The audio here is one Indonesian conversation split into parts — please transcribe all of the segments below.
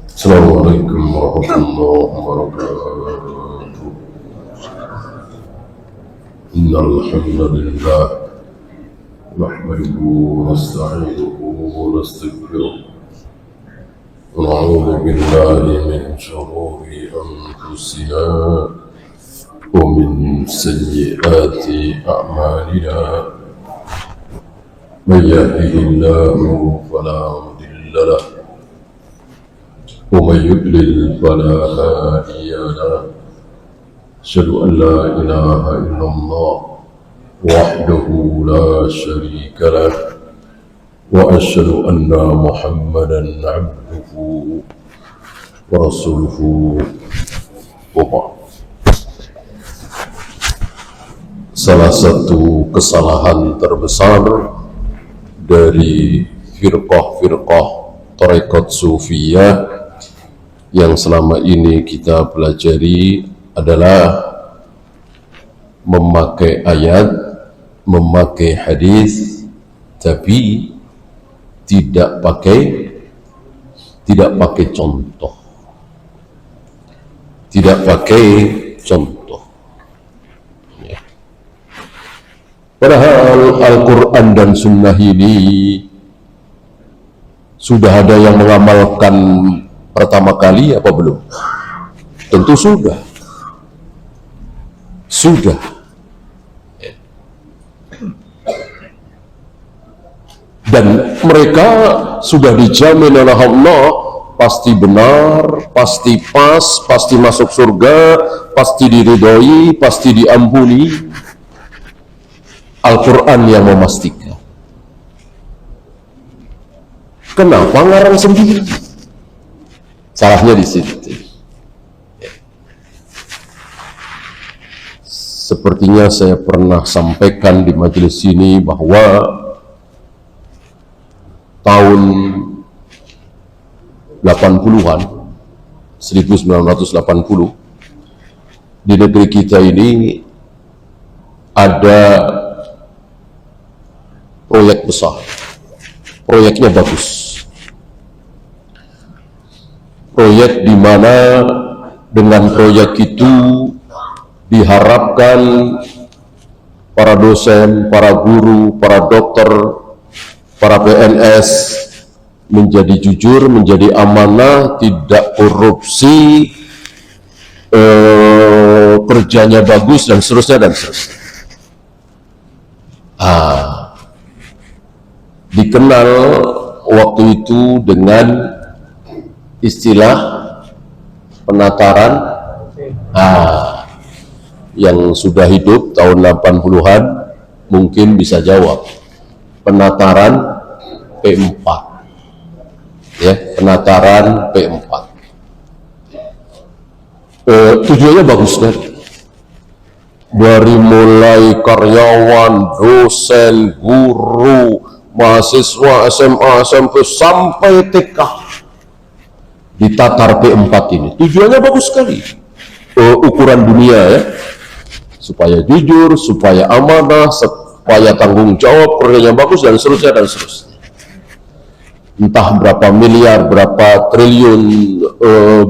السلام عليكم ورحمة الله وبركاته. إن الحمد لله نحمده ونستعينه ونستغفره ونعوذ بالله من شرور أنفسنا ومن سيئات أعمالنا. من يهده الله فلا مضل له ومن يضلل فلا هادي له. أشهد أن لا إله إلا الله وحده لا شريك له وأشهد أن محمدا عبده ورسوله. وبعد, salah satu kesalahan terbesar dari firqah-firqah tarekat sufiyah yang selama ini kita pelajari adalah memakai ayat, memakai hadis, tapi tidak pakai contoh. Tidak pakai contoh. Padahal Al-Quran dan Sunnah ini sudah ada yang mengamalkan pertama kali apa belum? Tentu sudah. Dan mereka sudah dijamin oleh Allah pasti benar, pasti pas, pasti masuk surga, pasti diridhoi, pasti diampuni. Al-Quran yang memastikan. Kenapa ngarang sendiri? Salahnya di situ. Sepertinya saya pernah sampaikan di majelis ini bahwa tahun 80-an, 1980, di negeri kita ini ada proyek besar. Proyeknya bagus. Proyek di mana dengan proyek itu diharapkan para dosen, para guru, para dokter, para PNS menjadi jujur, menjadi amanah, tidak korupsi, kerjanya bagus dan seterusnya dan seterusnya. Dikenal waktu itu dengan istilah penataran. Yang sudah hidup tahun 80-an mungkin bisa jawab. Penataran P4. Ya, penataran P4. Tujuannya bagus kan? Dari mulai karyawan, dosen, guru, mahasiswa SMA, SMP sampai TK ditatar P4 ini. Tujuannya bagus sekali. Ukuran dunia ya, supaya jujur, supaya amanah, supaya tanggung jawab, kerjanya bagus dan seterusnya dan seterusnya. Entah berapa miliar, berapa triliun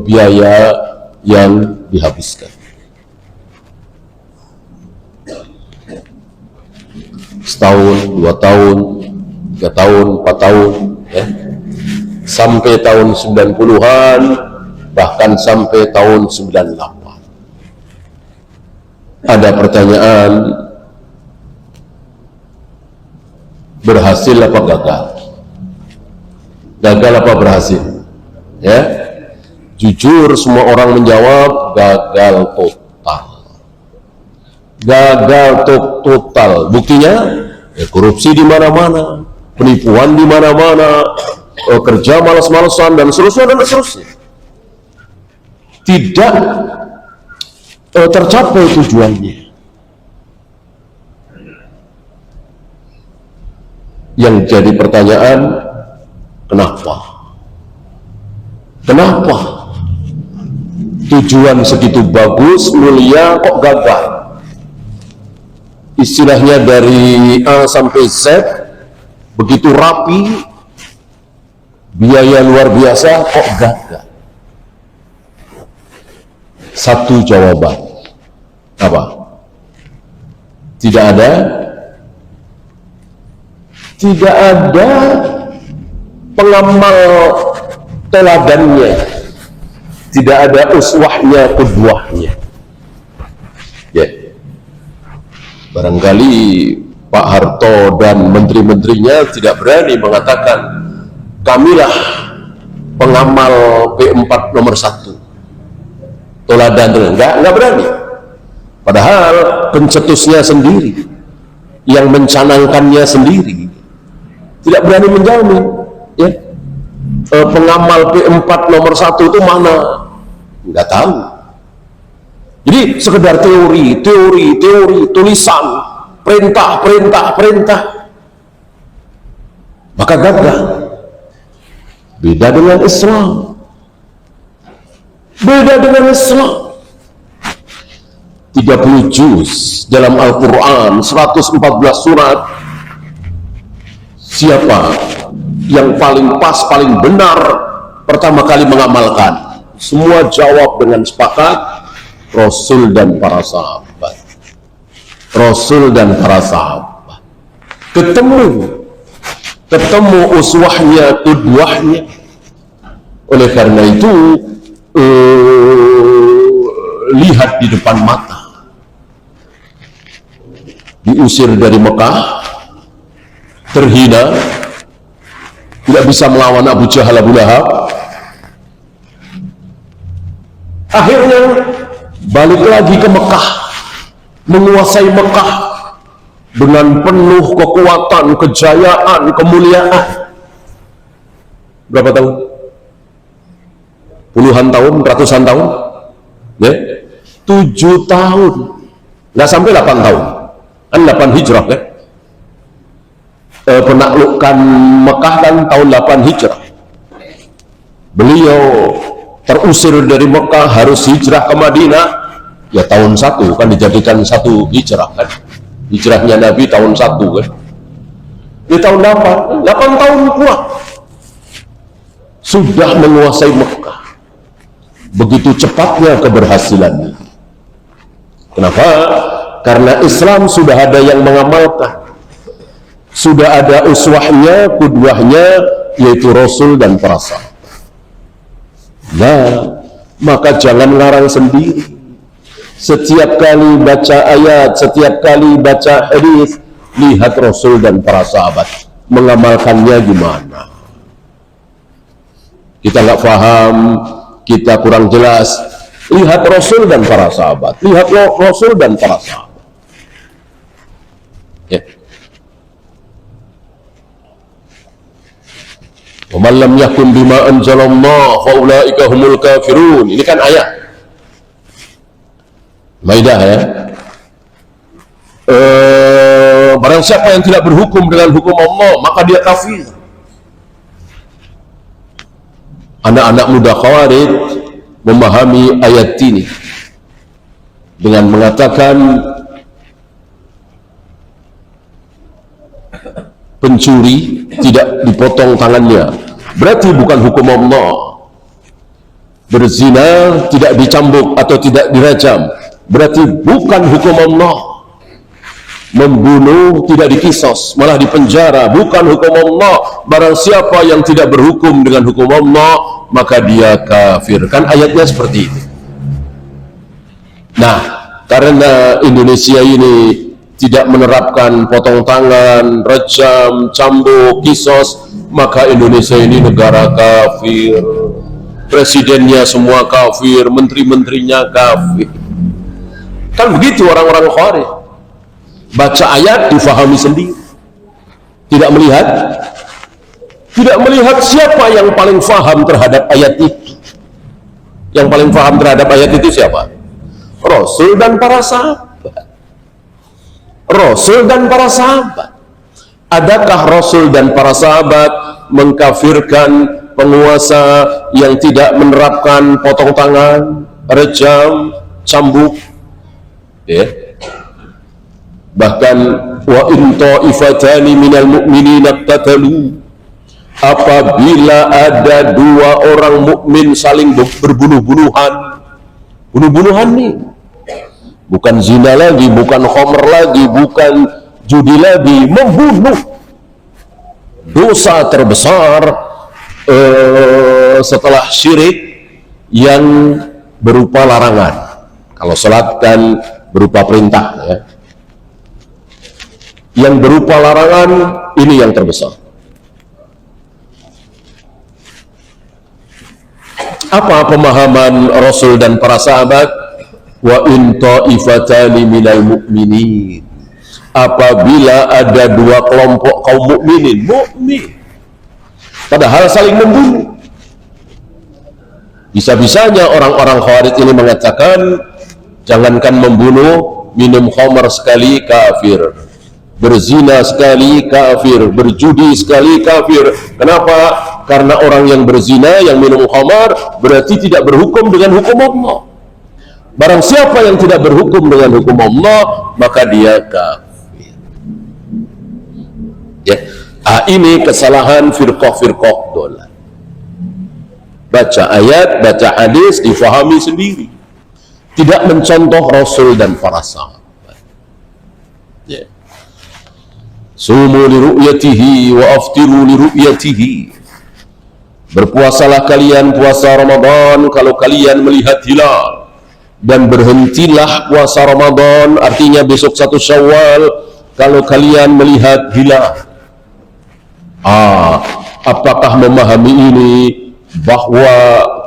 biaya yang dihabiskan. Setahun, 2 tahun, 3 tahun, 4 tahun, ya. Sampai tahun 90-an, bahkan sampai tahun 98. Ada pertanyaan, berhasil apa gagal? Gagal apa berhasil? Ya, jujur semua orang menjawab gagal total. Gagal total. Buktinya ya, korupsi di mana-mana, penipuan di mana-mana, kerja malas-malasan dan seterusnya dan seterusnya. Tidak tercapai tujuannya. Yang jadi pertanyaan, kenapa? Kenapa? Tujuan segitu bagus, mulia, kok gagal? Istilahnya dari A sampai Z, begitu rapi, biaya luar biasa, kok gagal? satu jawaban. Apa? Tidak ada pengamal teladannya, tidak ada uswahnya, qudwahnya. Ya. Barangkali Pak Harto dan menteri-menterinya tidak berani mengatakan kamilah pengamal P4 nomor 1 teladan, enggak berani. Padahal pencetusnya sendiri, yang mencanangkannya sendiri, tidak berani menjamin. Ya, pengamal P4 nomor 1 itu mana? Nggak tahu. Jadi sekedar teori, tulisan, perintah, maka gagal. Beda dengan Islam. 30 juz dalam Al-Quran, 114 surat. Siapa yang paling pas, paling benar pertama kali mengamalkan? Semua jawab dengan sepakat, Rasul dan para sahabat. Ketemu uswahnya, qudwahnya. Oleh karena itu, lihat di depan mata. Diusir dari Mekah, terhina, tidak bisa melawan Abu Jahal, Abu Lahab. Akhirnya balik lagi ke Mekah, menguasai Mekah dengan penuh kekuatan, kejayaan, kemuliaan. Berapa tahun? Puluhan tahun, ratusan tahun? Ya? 7 tahun, nggak sampai 8 tahun, kan 8 hijrah kan? Penaklukan Mekah kan tahun 8 hijrah. Beliau terusir dari Mekah, harus hijrah ke Madinah, ya tahun 1 kan dijadikan 1 hijrah kan? Hijrahnya Nabi tahun 1 kan? Di tahun 8 tahun kuat sudah menguasai Mekah. Begitu cepatnya keberhasilannya. Kenapa? Karena Islam sudah ada yang mengamalkan, sudah ada uswahnya, qudwahnya, yaitu Rasul dan para sahabat. Nah, maka jangan larang sendiri. Setiap kali baca ayat, setiap kali baca hadis, lihat Rasul dan para sahabat mengamalkannya gimana. Kita nggak paham, kita kurang jelas, lihat Rasul dan para sahabat, lihat Rasul dan para sahabat. Ya. Wa man lam yakum bima anzalallah fa ulaika humul kafirun. Ini kan ayat Maidah ya. Barang siapa yang tidak berhukum dengan hukum Allah, maka dia kafir. Anak-anak muda Khawarij memahami ayat ini dengan mengatakan pencuri tidak dipotong tangannya, berarti bukan hukum Allah. Berzina tidak dicambuk atau tidak dirajam, berarti bukan hukum Allah. Membunuh tidak dikisos, malah dipenjara, bukan hukum Allah. Barang siapa yang tidak berhukum dengan hukum Allah, maka dia kafir. Kan ayatnya seperti itu. Nah, karena Indonesia ini tidak menerapkan potong tangan, rejam, cambuk, kisos, maka Indonesia ini negara kafir. Presidennya semua kafir, menteri-menterinya kafir. Kan begitu orang-orang Khawarij. Baca ayat difahami sendiri, tidak melihat siapa yang paling faham terhadap ayat itu. Yang paling faham terhadap ayat itu siapa? Rasul dan para sahabat. Rasul dan para sahabat. Adakah Rasul dan para sahabat mengkafirkan penguasa yang tidak menerapkan potong tangan, rejam, cambuk? Ya. Bahkan wa in ta'ifatani minal mu'minina iqtatalu, apabila ada 2 orang mukmin saling berbunuh-bunuhan, bunuh-bunuhan nih, bukan zina lagi, bukan khamr lagi, bukan judi lagi, membunuh. Dosa terbesar setelah syirik yang berupa larangan. Kalau salat kan berupa perintah, ya. Yang berupa larangan ini yang terbesar. Apa pemahaman Rasul dan para sahabat? Wa in ta'ifatani minal mu'minin, apabila ada dua kelompok kaum mukminin, mukmin padahal saling membunuh. Bisa-bisanya orang-orang Khawarij ini mengatakan, jangankan membunuh, minum khamar sekali kafir, berzina sekali kafir, berjudi sekali kafir. Kenapa? Karena orang yang berzina, yang minum khamar, berarti tidak berhukum dengan hukum Allah. Barang siapa yang tidak berhukum dengan hukum Allah, maka dia kafir. Ya, ini kesalahan firqah-firqah dolal. Baca ayat, baca hadis, difahami sendiri, tidak mencontoh Rasul dan para sahabat. Ya. Sumu li ru'yatihi wa aftiru li ru'yatihi. Berpuasalah kalian puasa Ramadan kalau kalian melihat hilal, dan berhentilah puasa Ramadan, artinya besok 1 Syawal, kalau kalian melihat hilal. Apakah memahami ini, bahwa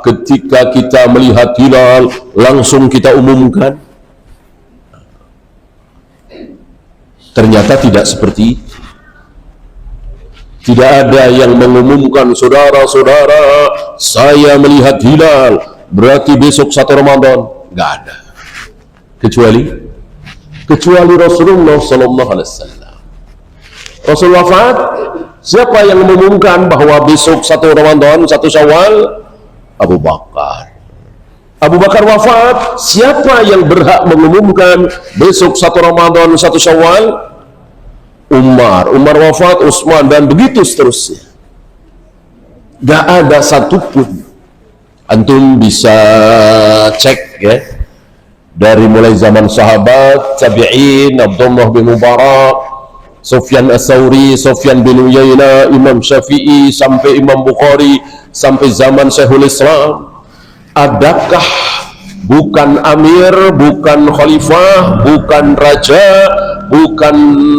ketika kita melihat hilal langsung kita umumkan? Ternyata tidak seperti itu. Tidak ada yang mengumumkan, saudara-saudara, saya melihat hilal berarti besok 1 Ramadan. Nggak ada. Kecuali Rasulullah Sallallahu Alaihi Wasallam. Rasul wafat, siapa yang mengumumkan bahwa besok 1 Ramadan, 1 Syawal? Abu Bakar. Abu Bakar wafat, siapa yang berhak mengumumkan besok 1 Ramadan, 1 Syawal? Umar. Umar wafat, Utsman, dan begitu seterusnya. Gak ada satupun. Antum bisa cek, ya, dari mulai zaman sahabat, tabi'in, Abdullah bin Mubarak, Sufyan Ats-Tsauri, Sufyan bin Uyainah, Imam Syafi'i, sampai Imam Bukhari, sampai zaman Syekhul Islam. Adakah bukan amir, bukan khalifah, bukan raja, bukan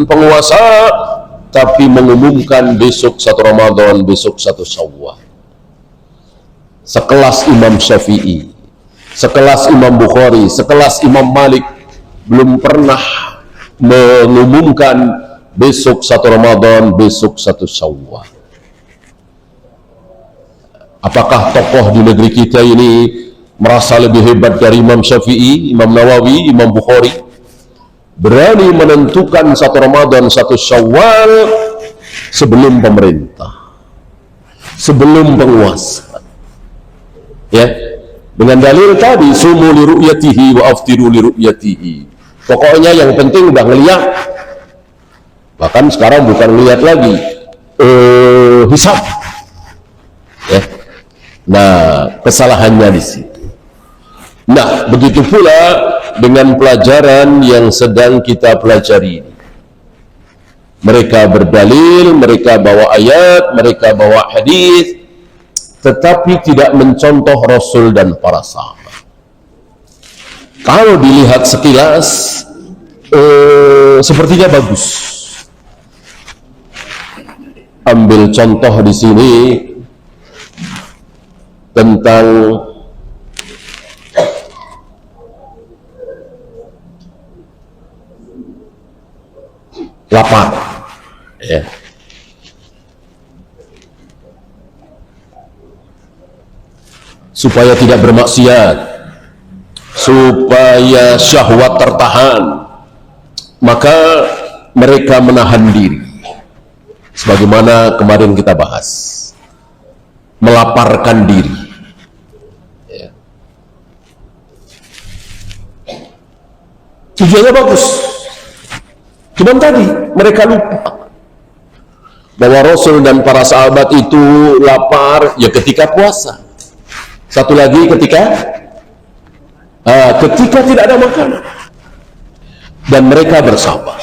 penguasa, tapi mengumumkan besok 1 Ramadan, besok 1 Syawal? Sekelas Imam Syafi'i, sekelas Imam Bukhari, sekelas Imam Malik belum pernah mengumumkan besok 1 Ramadan, besok 1 Syawal. Apakah tokoh di negeri kita ini merasa lebih hebat dari Imam Syafi'i, Imam Nawawi, Imam Bukhari? Berani menentukan 1 Ramadan, 1 Syawal sebelum pemerintah, sebelum penguasa. Ya, dengan dalil tadi, sumu li ru'yatihi wa aftiru li ru'yatihi. Pokoknya yang penting udah ngeliat. Bahkan sekarang bukan ngeliat lagi, hisab. Ya. Nah, kesalahannya di situ. Nah, begitu pula dengan pelajaran yang sedang kita pelajari ini. Mereka berdalil, mereka bawa ayat, mereka bawa hadis, tetapi tidak mencontoh Rasul dan para sahabat. Kalau dilihat sekilas, sepertinya bagus. Ambil contoh di sini tentang lapar, ya. Supaya tidak bermaksiat, supaya syahwat tertahan, maka mereka menahan diri. Sebagaimana kemarin kita bahas, melaparkan diri. Ya. Tujuannya bagus. Cuman tadi mereka lupa bahwa Rasul dan para sahabat itu lapar ya ketika puasa. Satu lagi ketika ketika tidak ada makanan dan mereka bersabar,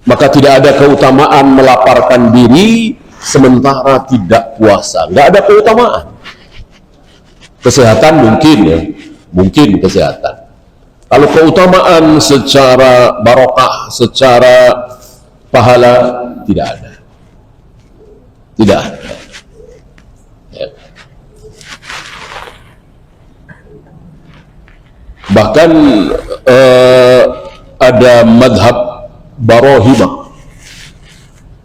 maka tidak ada keutamaan melaparkan diri sementara tidak puasa. Nggak ada keutamaan. Kesehatan mungkin ya, mungkin kesehatan. Kalau keutamaan secara barokah, secara pahala, tidak ada. Tidak ada. Ya. Bahkan ada madhab Barohimah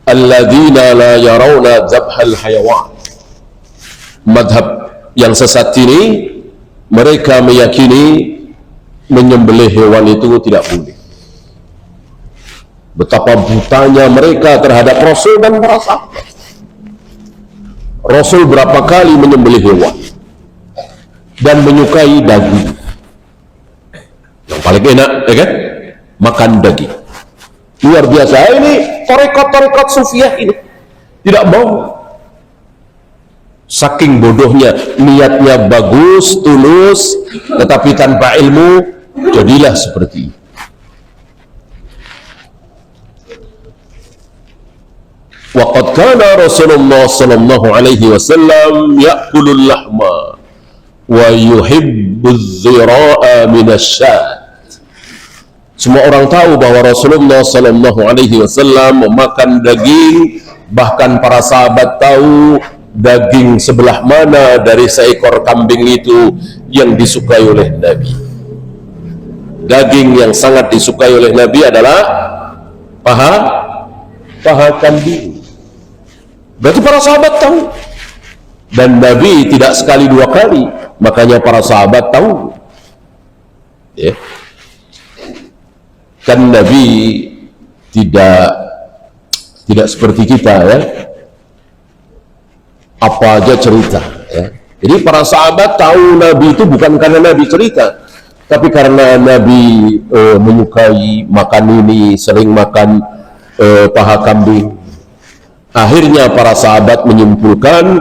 alladzina la yarawna dzabhal hayawan. Madhab yang sesat ini, mereka meyakini menyembelih hewan itu tidak boleh. Betapa butanya mereka terhadap Rasul dan para sahabat. Rasul berapa kali menyembelih hewan dan menyukai daging. Yang paling enak, ya kan? Makan daging. Luar biasa. Ini tarekat sufiah ini tidak mau. Saking bodohnya, niatnya bagus, tulus, tetapi tanpa ilmu, jadilah seperti ini. Waqad kana Rasulullah sallallahu alaihi wasallam ya'kulul lahma wa yuhibbuz zira'a minasy-syat. Semua orang tahu bahwa Rasulullah sallallahu alaihi wasallam memakan daging, bahkan para sahabat tahu daging sebelah mana dari seekor kambing itu yang disukai oleh Nabi. Daging yang sangat disukai oleh Nabi adalah paha kambing. Berarti para sahabat tahu, dan Nabi tidak sekali dua kali, makanya para sahabat tahu. Ya. Kan Nabi tidak seperti kita, ya, apa aja cerita, ya. Jadi para sahabat tahu Nabi itu bukan karena Nabi cerita, tapi karena Nabi menyukai makan ini, sering makan paha kambing. Akhirnya para sahabat menyimpulkan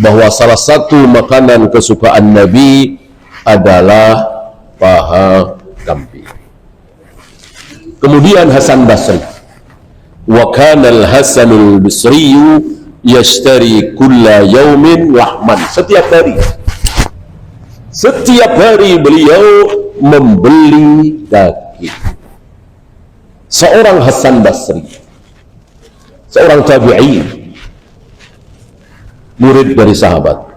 bahwa salah satu makanan kesukaan Nabi adalah paha kambing. Kemudian Hasan Basri, wa kana al-Hasanul Basri yashtari kulla yaumin lahman. Setiap hari beliau membeli daging. Seorang Hasan Basri, seorang tabi'in, murid dari sahabat.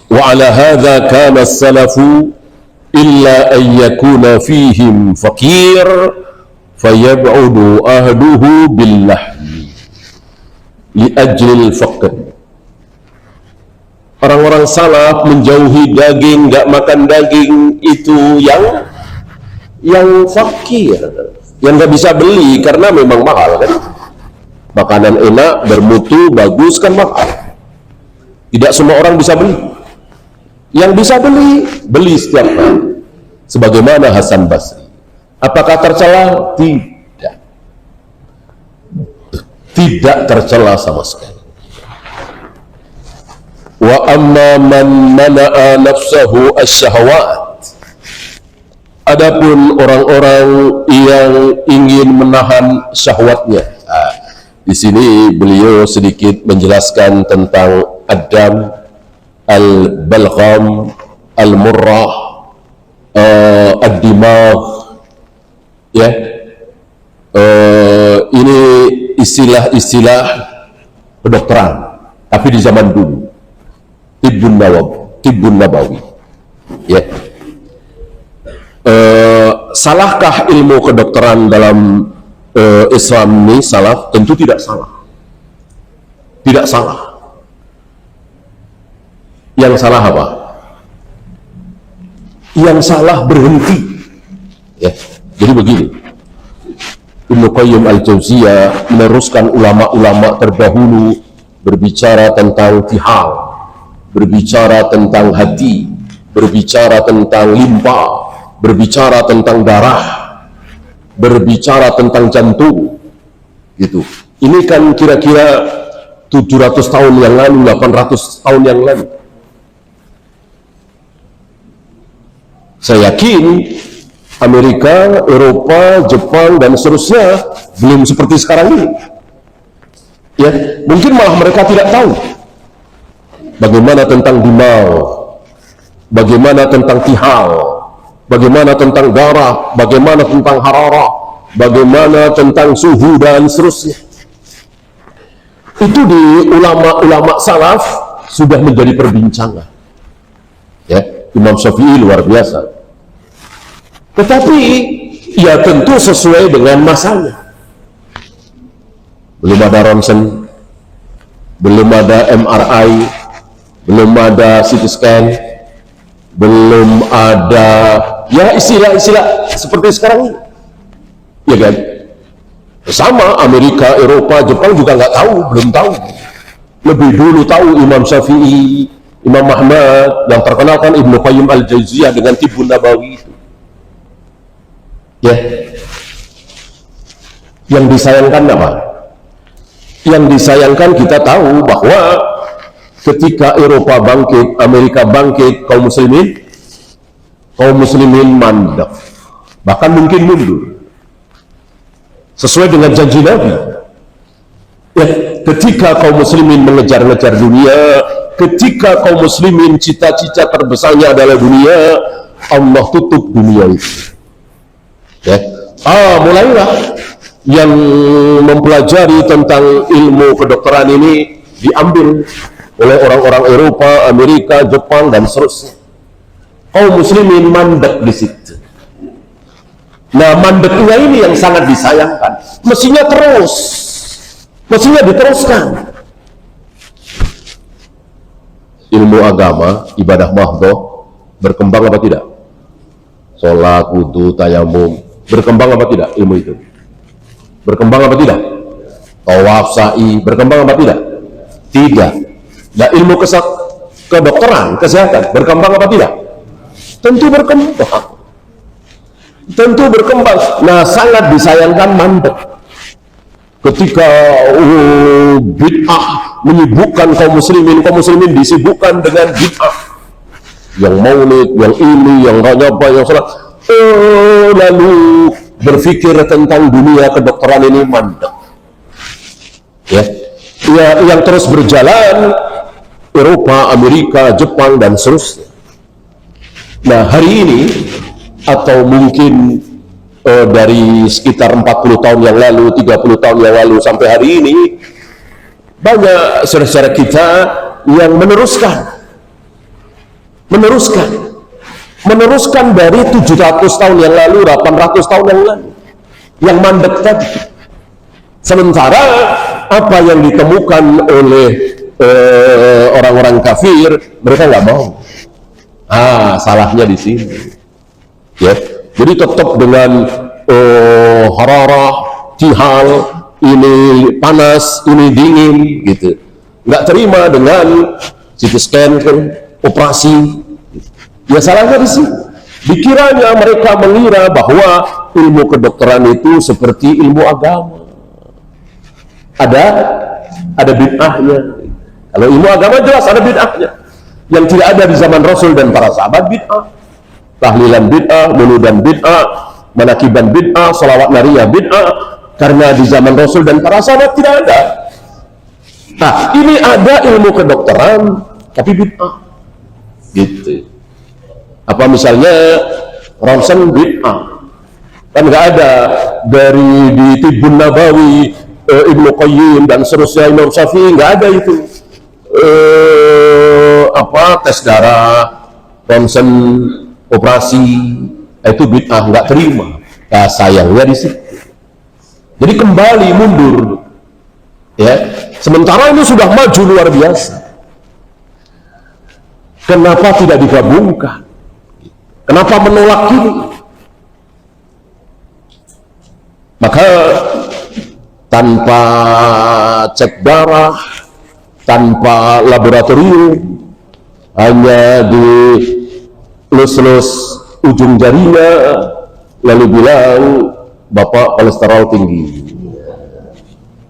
Wa ala hadza kana as-salafu illa an yakuna fihim faqir fayab'udu ahduhu bil-lahmi li ajli al-faqr. Orang-orang salaf menjauhi daging, enggak makan daging itu yang fakir, yang nggak bisa beli karena memang mahal, kan? Makanan enak, bermutu, bagus, kan mahal. Tidak semua orang bisa beli. Yang bisa beli setiap hari. Sebagaimana Hasan Basri. Apakah tercela? Tidak. Tidak tercela sama sekali. Wa amma man mana'a nafsahu asy-syahawat. Adapun orang-orang yang ingin menahan syahwatnya. Di sini beliau sedikit menjelaskan tentang Adam, al-balgham, al-murrah, ad-dimagh, ya. Ini istilah-istilah kedokteran, tapi di zaman dulu. Tibbun Nabawi, ya. Salahkah ilmu kedokteran dalam Islam ini salah? Tentu tidak salah. Tidak salah. Yang salah apa? Yang salah berhenti. Ya. Jadi begini, Ibnu Qayyim al-Jauziyah meneruskan ulama-ulama terdahulu berbicara tentang tihal, berbicara tentang hati, berbicara tentang limpa, berbicara tentang darah, berbicara tentang jantung, gitu. Ini kan kira-kira 700 tahun yang lalu, 800 tahun yang lalu. Saya yakin Amerika, Eropa, Jepang, dan seterusnya belum seperti sekarang ini. Ya, mungkin malah mereka tidak tahu bagaimana tentang dimau, bagaimana tentang tihal, bagaimana tentang darah, bagaimana tentang hararah, bagaimana tentang suhu, dan seterusnya. Itu di ulama-ulama salaf sudah menjadi perbincangan. Ya, Imam Syafi'i luar biasa. Tetapi ya tentu sesuai dengan masanya. Belum ada ronsen, belum ada MRI, belum ada CT scan, belum ada ya istilah-istilah seperti sekarang ini. Ya kan? Sama Amerika, Eropa, Jepang juga nggak tahu, belum tahu. Lebih dulu tahu Imam Syafi'i, Imam Ahmad, yang terkenal kan Ibnu Qayyim al-Jauziyah dengan Tibbun Nabawi itu. Ya. Yang disayangkan apa? Yang disayangkan kita tahu bahwa ketika Eropa bangkit, Amerika bangkit, kaum muslimin mandek, bahkan mungkin mundur. Sesuai dengan janji Nabi. Ya, ketika kaum muslimin mengejar-ngejar dunia, ketika kaum muslimin cita-cita terbesarnya adalah dunia, Allah tutup dunia itu. Ya. Mulailah yang mempelajari tentang ilmu kedokteran ini diambil oleh orang-orang Eropa, Amerika, Jepang, dan seterusnya. Kaum muslimin mandek di situ. Nah, mandeknya ini yang sangat disayangkan. Mestinya diteruskan. Ilmu agama, ibadah mahdhah berkembang apa tidak? Sholat, wudu, tayamum, berkembang apa tidak ilmu itu? Berkembang apa tidak? Tawaf, sa'i, berkembang apa tidak? Tidak. Nah, ilmu kedokteran, kesehatan, berkembang apa tidak? Tentu berkembang. Tentu berkembang. Nah, sangat disayangkan mandek ketika bid'ah menyibukkan kaum muslimin disibukkan dengan bid'ah, yang maulid, yang ini, yang rajabah, yang salat, lalu berpikir tentang dunia kedokteran ini mandek. Ya, yang terus berjalan Eropa, Amerika, Jepang, dan seterusnya. Nah, hari ini atau mungkin dari sekitar 40 tahun yang lalu, 30 tahun yang lalu sampai hari ini, banyak saudara-saudara kita yang meneruskan dari 700 tahun yang lalu, 800 tahun yang lalu, yang mandek tadi. Sementara apa yang ditemukan oleh orang-orang kafir, mereka nggak mau. Salahnya di sini. Ya, jadi tetap dengan hararah, tihal, ini panas, ini dingin, gitu. Nggak terima dengan CT scan, operasi. Ya, salahnya di sini. Dikiranya mereka mengira bahwa ilmu kedokteran itu seperti ilmu agama. Ada bid'ahnya. Kalau ilmu agama jelas ada bid'ahnya. Yang tidak ada di zaman Rasul dan para sahabat bid'ah. Tahlilan bid'ah, muludan bid'ah, manakiban bid'ah, salawat nariyah bid'ah. Karena di zaman Rasul dan para sahabat tidak ada. Nah, ini ada ilmu kedokteran tapi bid'ah. Gitu. Apa misalnya ronsen bid'ah. Kan nggak ada dari di Tibbun Nabawi, Ibnu Qayyim dan seterusnya, Imam Syafi'i, nggak ada itu. Tes darah, ronsen, operasi, itu bid'ah, nggak terima. Nah, sayangnya di situ. Jadi kembali mundur. Ya, sementara ini sudah maju luar biasa. Kenapa tidak digabungkan? Kenapa menolak ini? Maka tanpa cek darah, tanpa laboratorium, hanya di lus-lus ujung jarinya, lalu bilang Bapak kolesterol tinggi.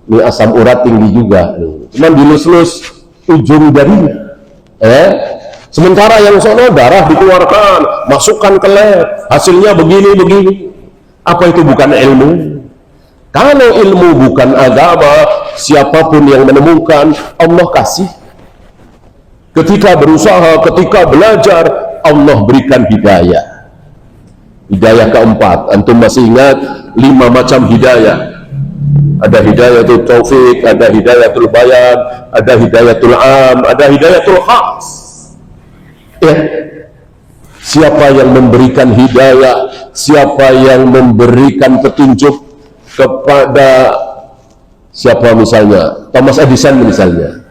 Ini asam urat tinggi juga, cuman dilus-lus ujung jarinya. Sementara yang sono darah dikeluarkan, masukkan ke lab, hasilnya begini-begini. Apa itu bukan ilmu? Kalau ilmu bukan agama, siapapun yang menemukan, Allah kasih. Ketika berusaha, ketika belajar, Allah berikan hidayah. Hidayah keempat, antum masih ingat 5 macam hidayah? Ada hidayatul taufik, ada hidayatul bayan, ada hidayatul am, ada hidayatul khas. Ya. Siapa yang memberikan hidayah, siapa yang memberikan petunjuk kepada siapa misalnya, Thomas Edison misalnya,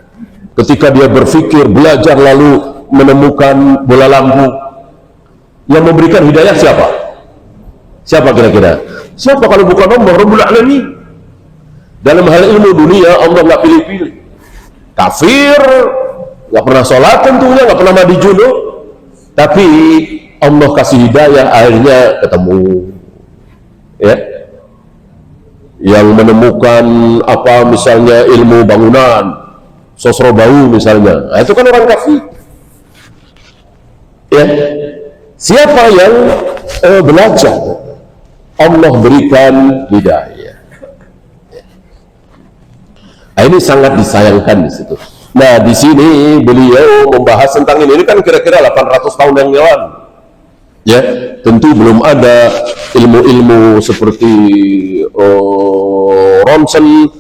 ketika dia berpikir, belajar, lalu menemukan bola lampu, yang memberikan hidayah siapa? Siapa kira-kira? Siapa kalau bukan Allah Rabbul Alamin? Dalam hal ilmu dunia, Allah nggak pilih-pilih. Kafir, nggak pernah sholat tentunya, nggak pernah mandi junub, tapi Allah kasih hidayah, akhirnya ketemu. Ya, yang menemukan apa misalnya ilmu bangunan, Sosrobau misalnya, nah, itu kan orang kafir. Ya, siapa yang belajar, Allah berikan hidayah. Nah, ini sangat disayangkan di situ. Nah, di sini beliau membahas tentang ini kan kira-kira 800 tahun yang lalu. Ya, tentu belum ada ilmu-ilmu seperti ronsen,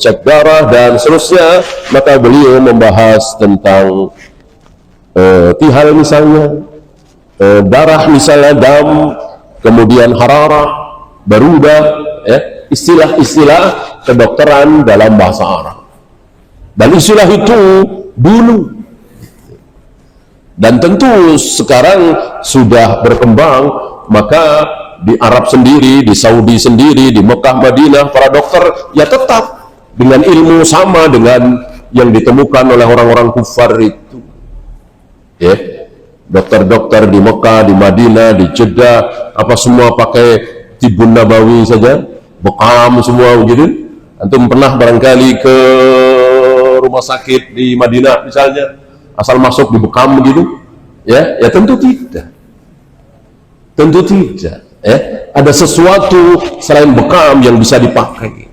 cek darah dan seterusnya. Maka beliau membahas tentang tihal misalnya, darah misalnya, dam, kemudian hararah, barudah, ya, istilah-istilah kedokteran dalam bahasa Arab. Dan istilah itu dulu, dan tentu sekarang sudah berkembang. Maka di Arab sendiri, di Saudi sendiri, di Mekah, Madinah, para dokter ya tetap dengan ilmu sama dengan yang ditemukan oleh orang-orang kufar itu. Ya, dokter-dokter di Mekah, di Madinah, di Jeddah, apa semua pakai tibun nabawi saja, bekam semua begitu. Antum pernah barangkali ke rumah sakit di Madinah misalnya, asal masuk di bekam begitu? Ya, ya tentu tidak. Tentu tidak. Ada sesuatu selain bekam yang bisa dipakai.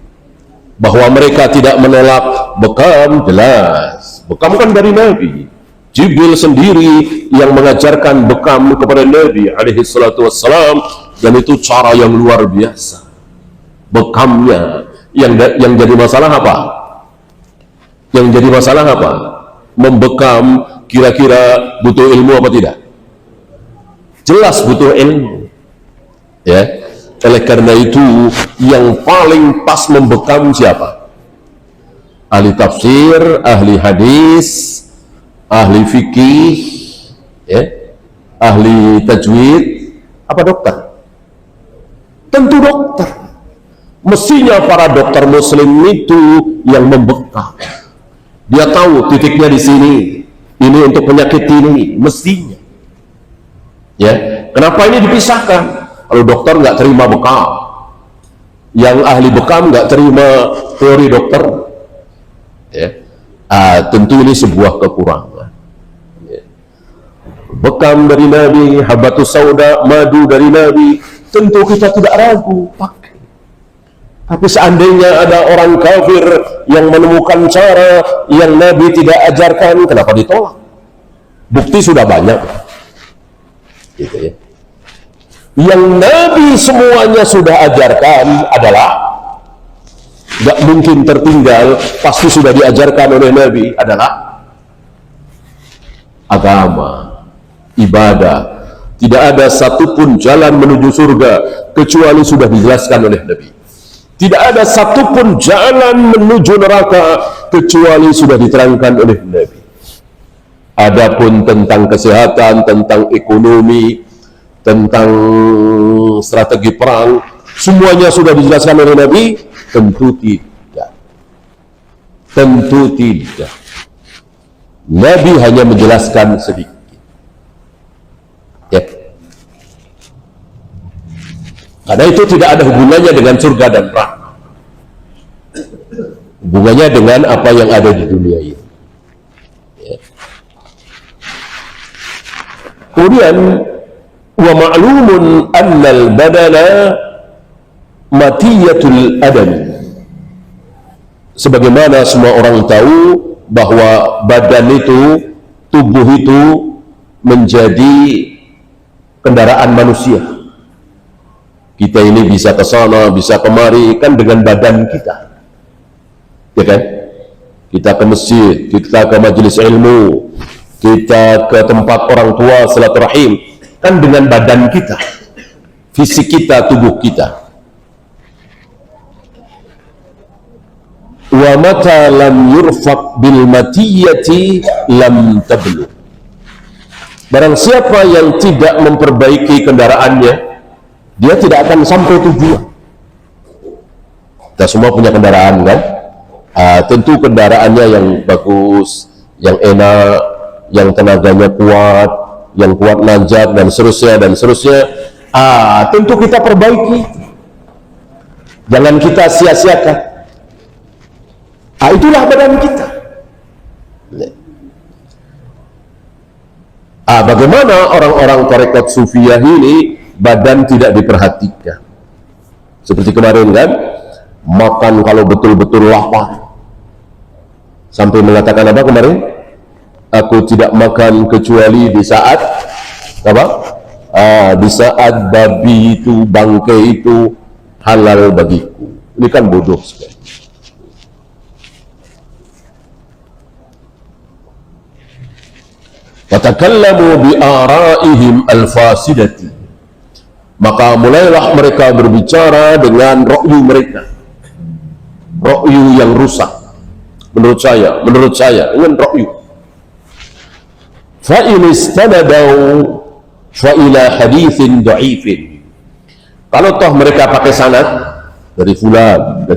Bahwa mereka tidak menolak bekam, jelas. Bekam kan dari Nabi. Jibril sendiri yang mengajarkan bekam kepada Nabi alaihi salatu wassalam, dan itu cara yang luar biasa. Bekamnya yang jadi masalah apa? Yang jadi masalah apa? Membekam kira-kira butuh ilmu apa tidak? Jelas butuh ilmu. Ya, oleh karena itu yang paling pas membekam siapa? Ahli tafsir, ahli hadis, ahli fikih, ya, ahli tajwid, apa dokter? Tentu dokter. Mestinya para dokter muslim itu yang membekam. Dia tahu titiknya di sini. Ini untuk penyakit ini, mestinya. Ya, kenapa ini dipisahkan? Kalau dokter nggak terima bekam, yang ahli bekam nggak terima teori dokter, ya, tentu ini sebuah kekurangan. Ya. Bekam dari Nabi, habatus sauda, madu dari Nabi, tentu kita tidak ragu pakai. Tapi seandainya ada orang kafir yang menemukan cara yang Nabi tidak ajarkan, kenapa ditolak? Bukti sudah banyak, gitu ya. Yang Nabi semuanya sudah ajarkan adalah gak mungkin tertinggal, pasti sudah diajarkan oleh Nabi, adalah agama, ibadah. Tidak ada satupun jalan menuju surga kecuali sudah dijelaskan oleh Nabi. Tidak ada satupun jalan menuju neraka kecuali sudah diterangkan oleh Nabi. Adapun tentang kesehatan, tentang ekonomi, tentang strategi perang, semuanya sudah dijelaskan oleh Nabi? Tentu tidak. Tentu tidak. Nabi hanya menjelaskan sedikit. Ya. Karena itu tidak ada hubungannya dengan surga dan neraka. hubungannya dengan apa yang ada di dunia ini. Ya. Kemudian wa ma'lumun annal badana matiyatul adami, sebagaimana semua orang tahu bahwa badan itu, tubuh itu menjadi kendaraan manusia. Kita ini bisa ke sana, bisa kemari kan dengan badan kita, ya kan? Kita ke masjid, kita ke majelis ilmu, kita ke tempat orang tua silaturahim kan dengan badan kita, fisik kita, tubuh kita. Wa mata lam yurfaq bil matiyati lam tablu, barang siapa yang tidak memperbaiki kendaraannya, dia tidak akan sampai tujuan. Kita semua punya kendaraan kan? Tentu kendaraannya yang bagus, yang enak, yang tenaganya kuat, yang kuat nanjak dan seterusnya. Tentu kita perbaiki, jangan kita sia-siakan. Itulah badan kita. Bagaimana orang-orang tarekat sufiyah ini badan tidak diperhatikan? Seperti kemarin kan, makan kalau betul-betul lapar, sampai mengatakan apa kemarin? Aku tidak makan kecuali di saat apa? Di saat babi itu, bangkai itu halal bagiku. Ini kan bodoh sekali. Fatakallamu bi ara'ihim al-fasidati, maka mulailah mereka berbicara dengan ra'yu mereka, ra'yu yang rusak, menurut saya dengan ra'yu. Fa in istanadau fa ila haditsin dha'ifin, kalau toh mereka pakai sanad dari fulan,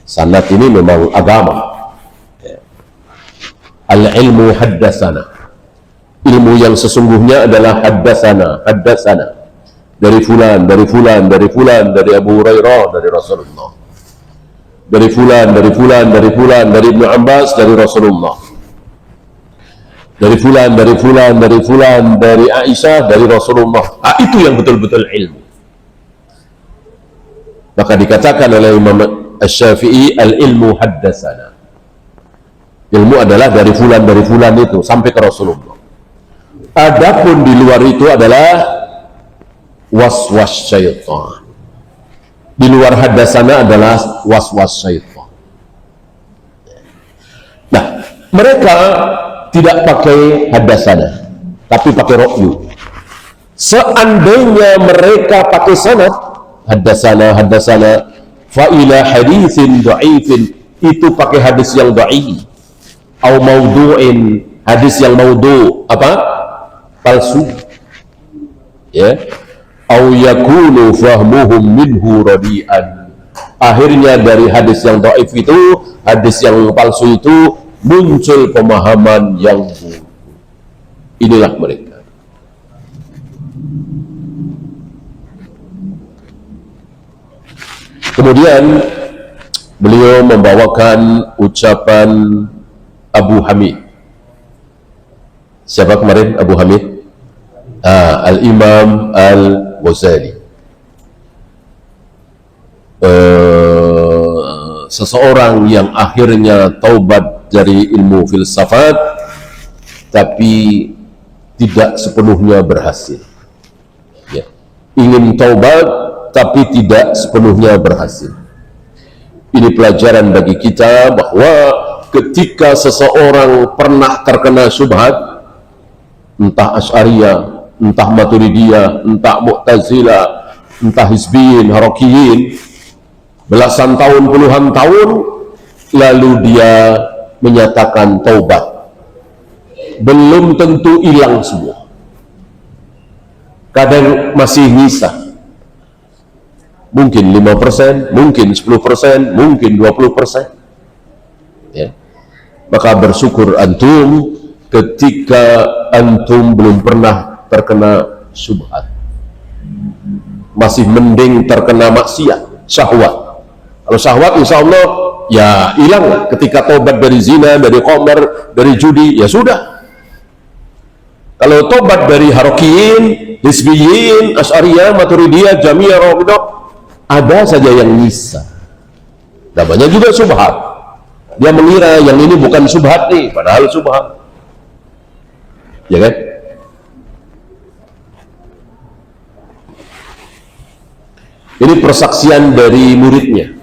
sanad ini memang agama. Al-ilmu haddatsana, ilmu yang sesungguhnya adalah haddatsana, dari fulan, dari Abu Hurairah, dari Rasulullah, dari fulan, dari Ibnu Abbas, dari Rasulullah, dari fulan, dari Aisyah, dari Rasulullah. Itu yang betul-betul ilmu. Maka dikatakan oleh Imam Asy-Syafi'i, al-ilmu haddatsana, ilmu adalah dari fulan itu sampai ke Rasulullah. Adapun di luar itu adalah was-was syaitan. Di luar haddatsana adalah was-was syaitan. Nah, mereka tidak pakai haddatsana, tapi pakai ra'yu. Seandainya mereka pakai sanad, haddatsana fa ila haditsin dha'ifin, itu pakai hadis yang dha'if. Au maudhu'in, hadis yang maudhu, palsu, ya. Au yakunu fahmuhum minhu radi'an, akhirnya dari hadis yang dhaif itu, hadis yang palsu itu muncul pemahaman yang buruk. Inilah mereka. Kemudian beliau membawakan ucapan Abu Hamid. Siapa kemarin Abu Hamid? Al-Imam Al-Ghazali. Seseorang yang akhirnya taubat dari ilmu filsafat, tapi tidak sepenuhnya berhasil. Ya. Ingin taubat, tapi tidak sepenuhnya berhasil. Ini pelajaran bagi kita bahwa ketika seseorang pernah terkena syubhat, entah Asy'ariyah, entah Maturidiyah, entah Mu'tazilah, entah Hizbiyin, Harakiyin, belasan tahun, puluhan tahun, lalu dia menyatakan taubat, belum tentu hilang semua. Kadang masih nyisa, mungkin 5%, mungkin 10%, mungkin 20%. Ya. Maka bersyukur antum ketika antum belum pernah terkena syubhat, masih mending terkena maksiat, syahwat, Kalau syahwat insya Allah ya hilang ketika tobat dari zina, dari khamr, dari judi, ya sudah. Kalau tobat dari harokiyin, hisbiyin, asy'ariyah, maturidiyah, jami'ah, rafidah, ada saja yang nyisa. Namanya juga subhat. Dia mengira yang ini bukan subhat nih, padahal subhat. Ya kan? Ini persaksian dari muridnya.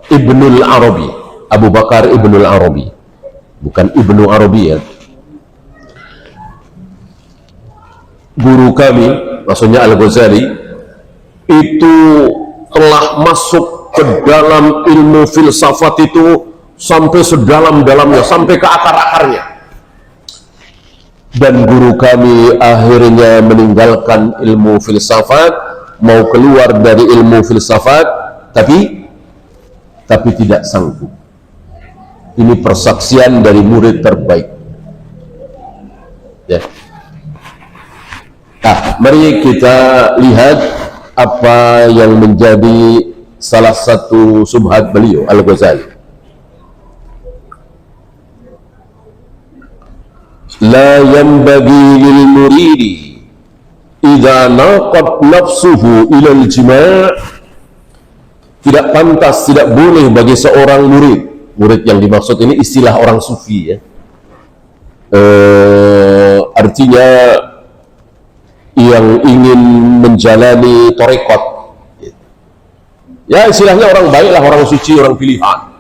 Ibnul Arabi, Abu Bakar Ibnul Arabi, bukan Ibnu Arabi ya. Guru kami, maksudnya Al-Ghazali, itu telah masuk ke dalam ilmu filsafat itu sampai sedalam-dalamnya, sampai ke akar-akarnya. Dan guru kami akhirnya meninggalkan ilmu filsafat, mau keluar dari ilmu filsafat, tapi tidak sanggup. Ini persaksian dari murid terbaik. Ya. Nah, mari kita lihat apa yang menjadi salah satu subhat beliau Al-Ghazali. La yanbaghi lil muridi idza naqat nafsuhu ila al-jima', tidak pantas, tidak boleh bagi seorang murid yang dimaksud ini istilah orang sufi ya, artinya yang ingin menjalani tarekat ya, istilahnya orang baik lah, orang suci, orang pilihan.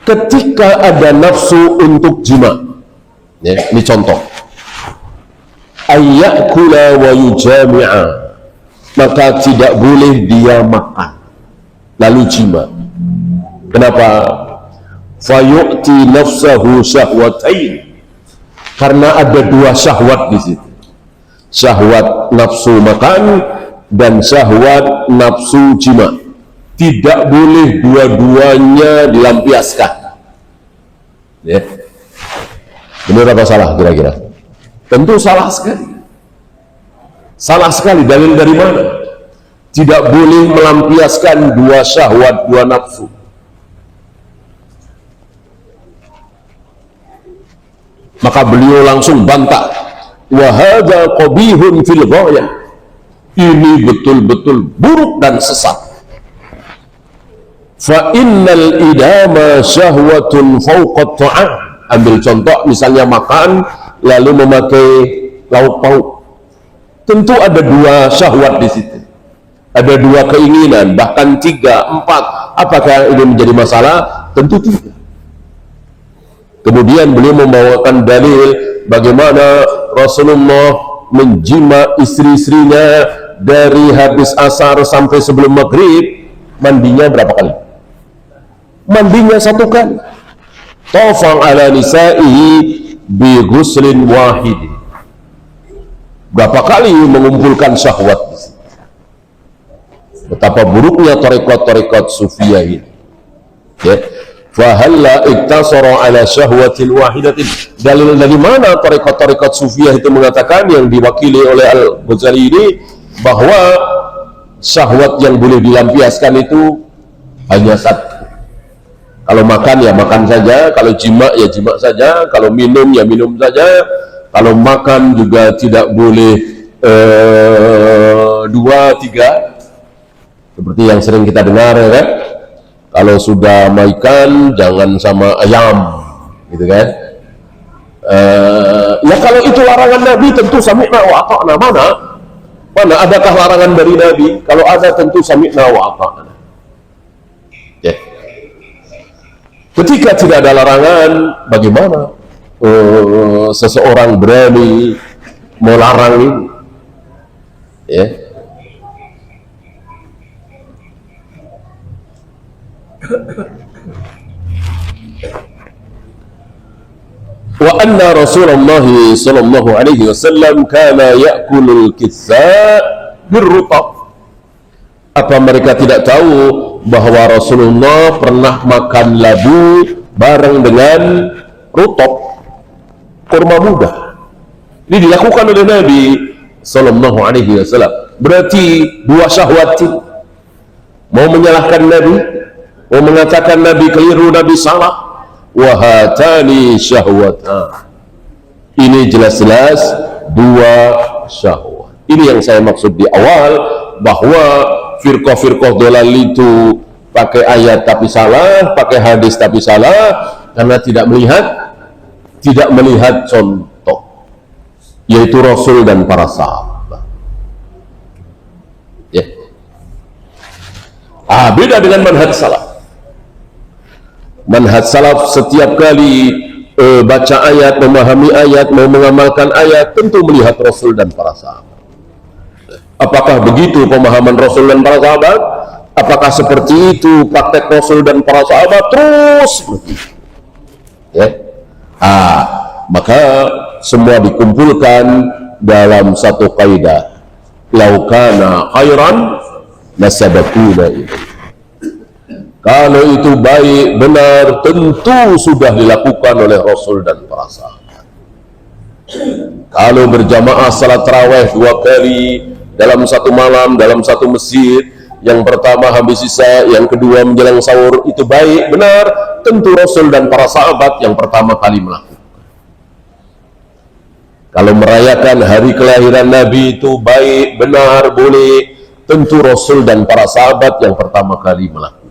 Ketika ada nafsu untuk jima ya, ini contoh, ayyakula wa yujami'a, maka tidak boleh dia makan lalu jima. Kenapa? Fayu'ti nafsahu syahwatain, karena ada dua syahwat di situ, syahwat nafsu makan dan syahwat nafsu jima. Tidak boleh dua-duanya dilampiaskan ya. Benar apa salah kira-kira? Tentu salah sekali. Salah sekali. Dalil dari mana? Tidak boleh melampiaskan dua syahwat, dua nafsu. Maka beliau langsung bantah, wa hadza qabihun fil ghayah, ini betul-betul buruk dan sesat. Fa innal idama syahwatun fawqa ta'am. Ambil contoh misalnya makan lalu memakai lauk pauk, tentu ada dua syahwat di situ, ada dua keinginan, bahkan 3, 4. Apakah ini menjadi masalah? Tentu tidak. Kemudian beliau membawakan dalil bagaimana Rasulullah menjima istri-istrinya dari habis asar sampai sebelum maghrib. Mandinya berapa kali? Mandinya 1 kali. Tafang ala nisa'ihi bi ghuslin wahid. Berapa kali mengumpulkan syahwat di situ. Betapa buruknya tarekat-tarekat sufiyah ini. Ya. Fahalla iktasara ala syahwatin wahidatin. Dalil dari mana tarekat-tarekat sufiyah itu mengatakan, yang diwakili oleh Al-Ghazali ini, bahwa syahwat yang boleh dilampiaskan itu hanya 1. Kalau makan ya makan saja, kalau jima ya jima saja, kalau minum ya minum saja. Kalau makan juga tidak boleh 2, 3 seperti yang sering kita dengar ya kan. Kalau sudah makan jangan sama ayam gitu kan. Ya kalau itu larangan Nabi tentu sami'na wa ata'na. Mana adakah larangan dari Nabi? Kalau ada tentu sami'na wa ata'na ya. Ketika tidak ada larangan, bagaimana seseorang berani melarang ini? Ya. Wa anna Rasulullah sallallahu alaihi wasallam kana ya'kulul kitha birrutab. Apa mereka tidak tahu bahwa Rasulullah pernah makan labu bareng dengan rutab, kurma muda? Ini dilakukan oleh Nabi Sallallahu Alaihi Wasallam. Berarti dua syahwat itu. Mau menyalahkan Nabi, mau mengatakan Nabi keliru, Nabi salah. Wahatani syahwatan. Ini jelas-jelas dua syahwat. Ini yang saya maksud di awal, bahwa firqah-firqah dolal itu pakai ayat tapi salah, pakai hadis tapi salah, karena tidak melihat contoh, yaitu Rasul dan para sahabat. Ya. Beda dengan manhaj salaf. Manhaj salaf setiap kali baca ayat, memahami ayat, mau mengamalkan ayat, tentu melihat Rasul dan para sahabat. Apakah begitu pemahaman Rasul dan para sahabat? Apakah seperti itu praktek Rasul dan para sahabat? Terus ya. Maka semua dikumpulkan dalam satu kaidah, laukana khairan nasabakuna itu. Kalau itu baik, benar, tentu sudah dilakukan oleh Rasul dan para sahabat. Kalau berjamaah salat tarawih 2 kali dalam satu malam, dalam satu masjid, yang pertama habis isya, yang kedua menjelang sahur, itu baik, benar, tentu Rasul dan para sahabat yang pertama kali melakukan. Kalau merayakan hari kelahiran Nabi itu baik, benar, boleh, tentu Rasul dan para sahabat yang pertama kali melakukan.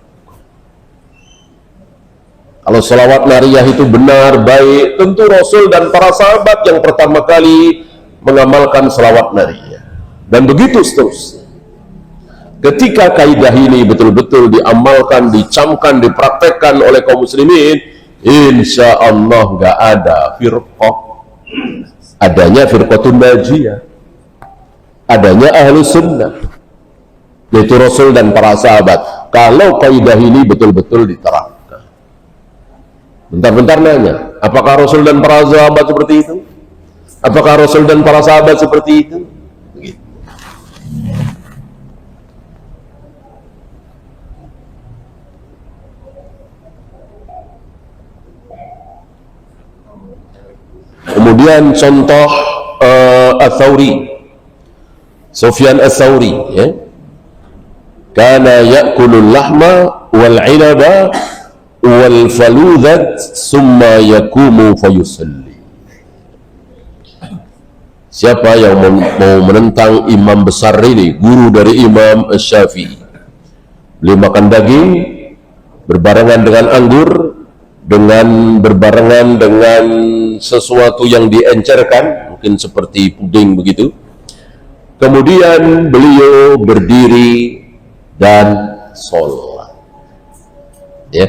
Kalau salawat nariyah itu benar, baik, tentu Rasul dan para sahabat yang pertama kali mengamalkan salawat nariyah. Dan begitu seterusnya. Ketika kaidah ini betul-betul diamalkan, dicamkan, dipraktekkan oleh kaum muslimin, insya Allah nggak ada firqah. Adanya firqatun najiyah, adanya ahlu sunnah, yaitu Rasul dan para sahabat. Kalau kaidah ini betul-betul diterapkan. Bentar-bentar nanya, apakah Rasul dan para sahabat seperti itu? Apakah Rasul dan para sahabat seperti itu? Begitu. Kemudian contoh Ats-Tsauri, Sufyan Ats-Tsauri, ya. Kana ya'kulul lahma wal 'inaba wal faludhat summa yakumu fayusalli. Siapa yang mau menentang imam besar ini, guru dari Imam Syafi'i? Beliau makan daging berbarengan dengan anggur, berbarengan dengan sesuatu yang diencerkan, mungkin seperti puding begitu. Kemudian beliau berdiri dan sholat. Ya.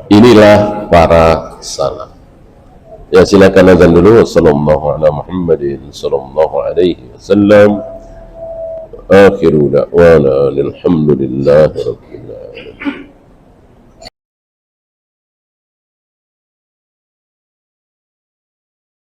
Inilah para salaf. Ya, silakan azan dulu. Sallallahu ala Muhammadin sallallahu alaihi wasallam. Akhiru da'wana alhamdulillah.